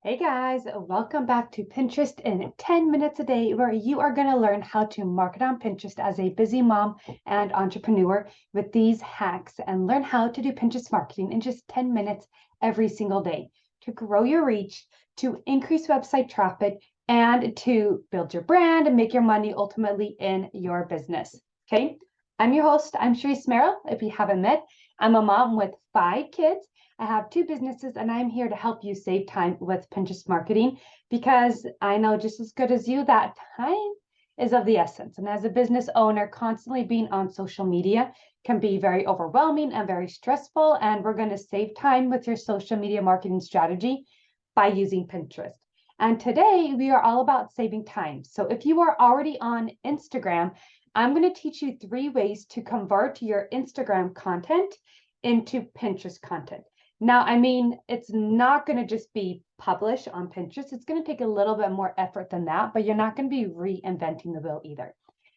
Hey guys, welcome back to Pinterest in 10 minutes a day, where you are going to learn how to market on Pinterest as a busy mom and entrepreneur with these hacks and learn how to do Pinterest marketing in just 10 minutes every single day to grow your reach, to increase website traffic, and to build your brand and make your money ultimately in your business. Okay, I'm your host. I'm Sharice Merrill. If you haven't met, I'm a mom with 5 kids. I have 2 businesses and I'm here to help you save time with Pinterest marketing because I know just as good as you that time is of the essence. And as a business owner, constantly being on social media can be very overwhelming and very stressful. And we're going to save time with your social media marketing strategy by using Pinterest. And today we are all about saving time. So if you are already on Instagram, I'm going to teach you 3 ways to convert your Instagram content into Pinterest content. Now, I mean, it's not going to just be published on Pinterest. It's going to take a little bit more effort than that, but you're not going to be reinventing the wheel either.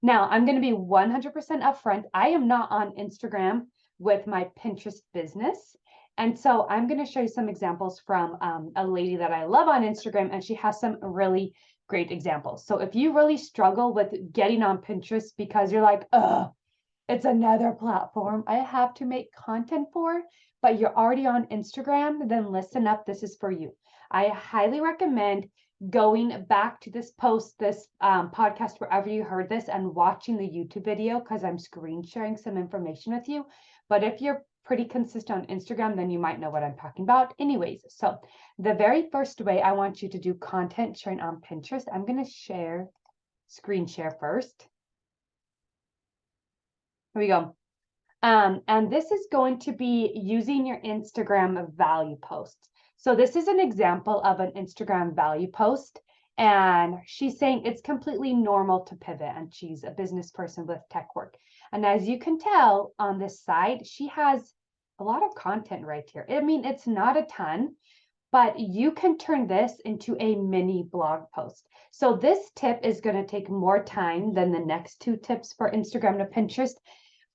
Now, I'm going to be 100% upfront. I am not on Instagram with my Pinterest business. And so I'm going to show you some examples from a lady that I love on Instagram, and she has some really great examples. So if you really struggle with getting on Pinterest because you're like, ugh, it's another platform I have to make content for, but you're already on Instagram, then listen up. This is for you. I highly recommend going back to this post, this podcast, wherever you heard this, and watching the YouTube video because I'm screen sharing some information with you. But if you're pretty consistent on Instagram, then you might know what I'm talking about. Anyways, so the very first way I want you to do content sharing on Pinterest, I'm going to screen share first. Here we go. And this is going to be using your Instagram value posts. So this is an example of an Instagram value post. And she's saying it's completely normal to pivot. And she's a business person with tech work. And as you can tell on this side, she has a lot of content right here. I mean, it's not a ton, but you can turn this into a mini blog post. So this tip is going to take more time than the next 2 tips for Instagram to Pinterest.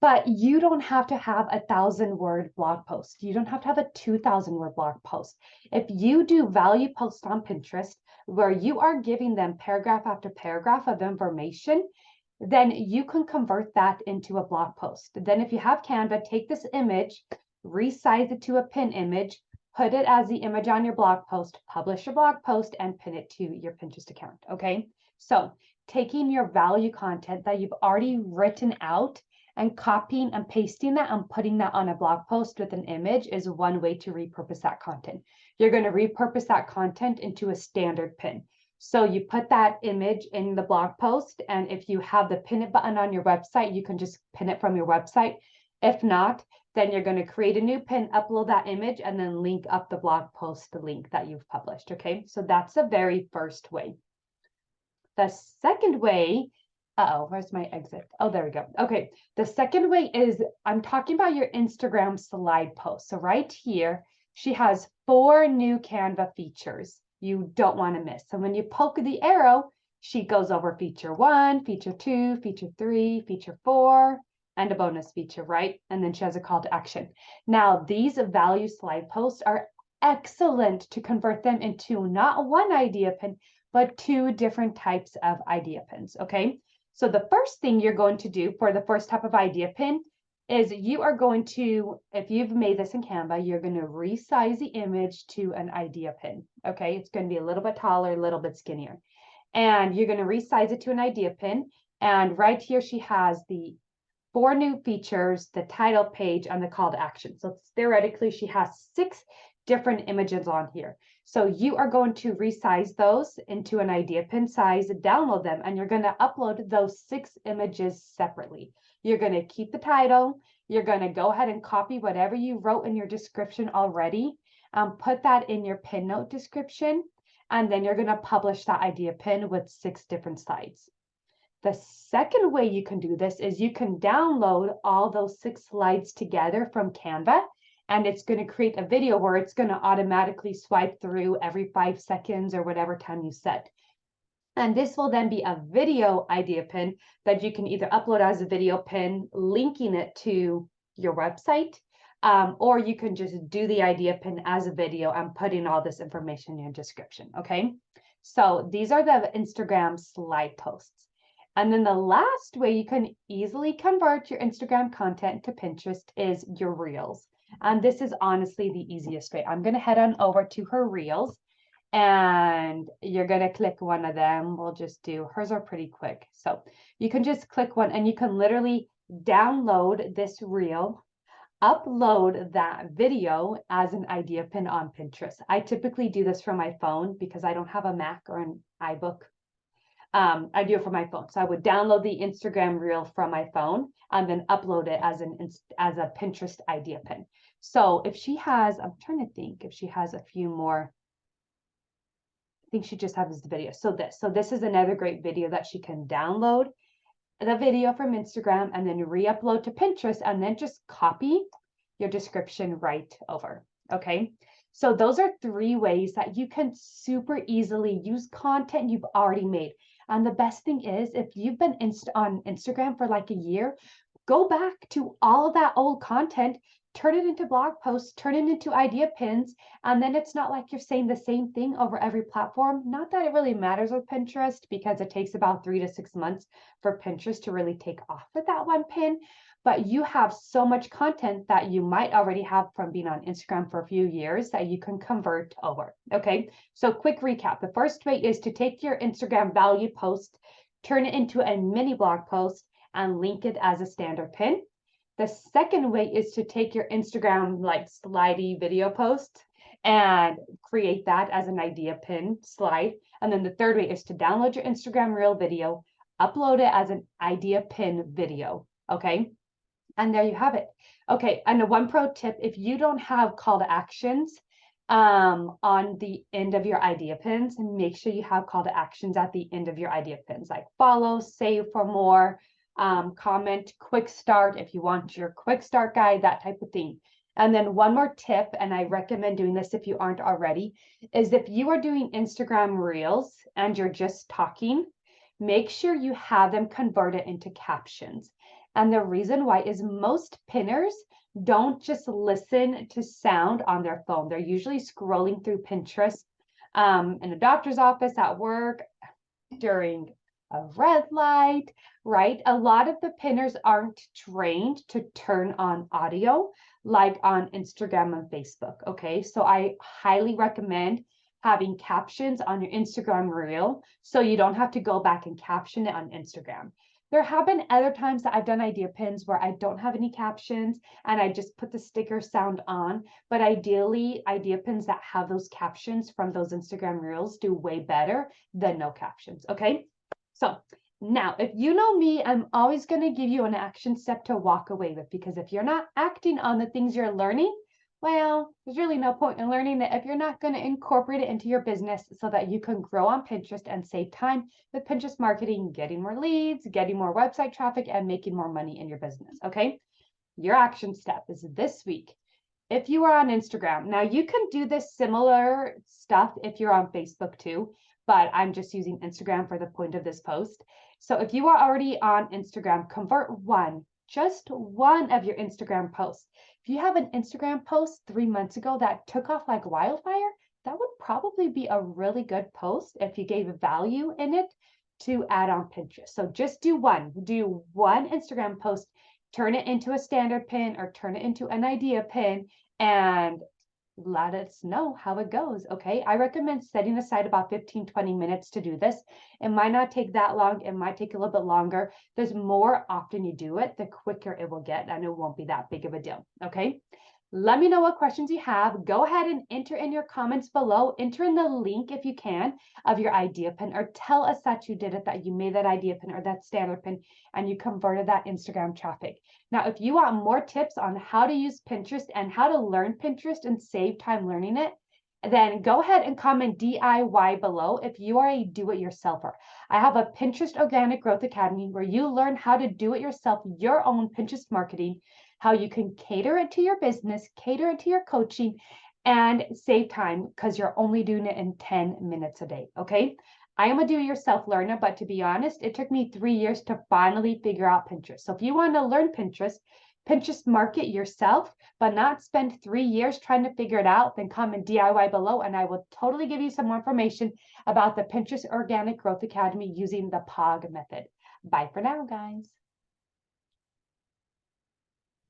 But you don't have to have a 1,000-word blog post. You don't have to have a 2,000-word blog post. If you do value posts on Pinterest where you are giving them paragraph after paragraph of information, then you can convert that into a blog post. Then if you have Canva, take this image, resize it to a pin image, put it as the image on your blog post, publish your blog post, and pin it to your Pinterest account, okay? So taking your value content that you've already written out and copying and pasting that and putting that on a blog post with an image is one way to repurpose that content. You're going to repurpose that content into a standard pin. So you put that image in the blog post, and if you have the pin it button on your website, you can just pin it from your website. If not, then you're going to create a new pin, upload that image, and then link up the blog post, the link that you've published. Okay, so that's the very first way. The second way, where's my exit? Oh, there we go. Okay, the second way is I'm talking about your Instagram slide post. So right here, she has 4 new Canva features you don't want to miss. So when you poke the arrow, she goes over feature 1, feature 2, feature 3, feature 4, and a bonus feature, right? And then she has a call to action. Now, these value slide posts are excellent to convert them into not one idea pin, but 2 different types of idea pins, okay? So the first thing you're going to do for the first type of idea pin is you are going to, if you've made this in Canva, you're going to resize the image to an idea pin, okay? It's going to be a little bit taller, a little bit skinnier. And you're going to resize it to an idea pin. And right here, she has the 4 new features, the title page, and the call to action. So theoretically, she has 6 different images on here. So you are going to resize those into an idea pin size, download them, and you're going to upload those 6 images separately. You're going to keep the title. You're going to go ahead and copy whatever you wrote in your description already, put that in your pin note description, and then you're going to publish that idea pin with 6 different slides. The second way you can do this is you can download all those 6 slides together from Canva, and it's going to create a video where it's going to automatically swipe through every 5 seconds or whatever time you set. And this will then be a video idea pin that you can either upload as a video pin, linking it to your website, Or you can just do the idea pin as a video and put in all this information in your description, okay? So these are the Instagram slide posts. And then the last way you can easily convert your Instagram content to Pinterest is your Reels. And this is honestly the easiest way. I'm going to head on over to her Reels and you're going to click one of them. We'll just do, hers are pretty quick. So you can just click one and you can literally download this Reel, upload that video as an idea pin on Pinterest. I typically do this from my phone because I don't have a Mac or an iBook. I do it from my phone. So I would download the Instagram Reel from my phone and then upload it as a Pinterest idea pin. So if she has, I'm trying to think if she has a few more. I think she just has the video. So this is another great video that she can download the video from Instagram and then re-upload to Pinterest and then just copy your description right over. Okay. So those are 3 ways that you can super easily use content you've already made. And the best thing is, if you've been on Instagram for like a year, go back to all of that old content, turn it into blog posts, turn it into idea pins, and then it's not like you're saying the same thing over every platform. Not that it really matters with Pinterest because it takes about 3 to 6 months for Pinterest to really take off with that one pin. But you have so much content that you might already have from being on Instagram for a few years that you can convert over. Okay, so quick recap. The first way is to take your Instagram value post, turn it into a mini blog post, and link it as a standard pin. The second way is to take your Instagram like slidey video post and create that as an idea pin slide. And then the third way is to download your Instagram Reel video, upload it as an idea pin video. Okay. And there you have it. Okay. And the one pro tip, if you don't have call to actions on the end of your idea pins, make sure you have call to actions at the end of your idea pins, like follow, save for more, comment, quick start if you want your quick start guide, that type of thing. And then one more tip, and I recommend doing this if you aren't already, is if you are doing Instagram Reels and you're just talking, make sure you have them converted into captions. And the reason why is most pinners don't just listen to sound on their phone. They're usually scrolling through Pinterest in the doctor's office, at work, during a red light, right? A lot of the pinners aren't trained to turn on audio like on Instagram and Facebook, okay? So I highly recommend having captions on your Instagram Reel so you don't have to go back and caption it on Instagram. There have been other times that I've done idea pins where I don't have any captions and I just put the sticker sound on, but ideally idea pins that have those captions from those Instagram Reels do way better than no captions, okay? So now, if you know me, I'm always going to give you an action step to walk away with, because if you're not acting on the things you're learning, well, there's really no point in learning it if you're not going to incorporate it into your business so that you can grow on Pinterest and save time with Pinterest marketing, getting more leads, getting more website traffic, and making more money in your business, okay? Your action step is this week. If you are on Instagram, now you can do this similar stuff if you're on Facebook too, but I'm just using Instagram for the point of this post. So if you are already on Instagram, convert just one of your Instagram posts. If you have an Instagram post 3 months ago that took off like wildfire, that would probably be a really good post if you gave value in it to add on Pinterest. So just do one Instagram post, turn it into a standard pin or turn it into an idea pin and let us know how it goes. Okay. I recommend setting aside about 15-20 minutes to do this. It might not take that long. It might take a little bit longer. There's more often you do it, the quicker it will get, and it won't be that big of a deal. Okay. Let me know what questions you have. Go ahead and enter in your comments below. Enter in the link if you can of your idea pin, or tell us that you did it, that you made that idea pin or that standard pin and you converted that Instagram traffic. Now, if you want more tips on how to use Pinterest and how to learn Pinterest and save time learning it, then go ahead and comment DIY below if you are a do-it-yourselfer. I have a Pinterest Organic Growth Academy where you learn how to do it yourself, your own Pinterest marketing, how you can cater it to your business, cater it to your coaching, and save time because you're only doing it in 10 minutes a day, okay? I am a do-it-yourself learner, but to be honest, it took me 3 years to finally figure out Pinterest. So if you want to learn Pinterest, Pinterest market yourself, but not spend 3 years trying to figure it out, then comment DIY below and I will totally give you some more information about the Pinterest Organic Growth Academy using the POG method. Bye for now, guys.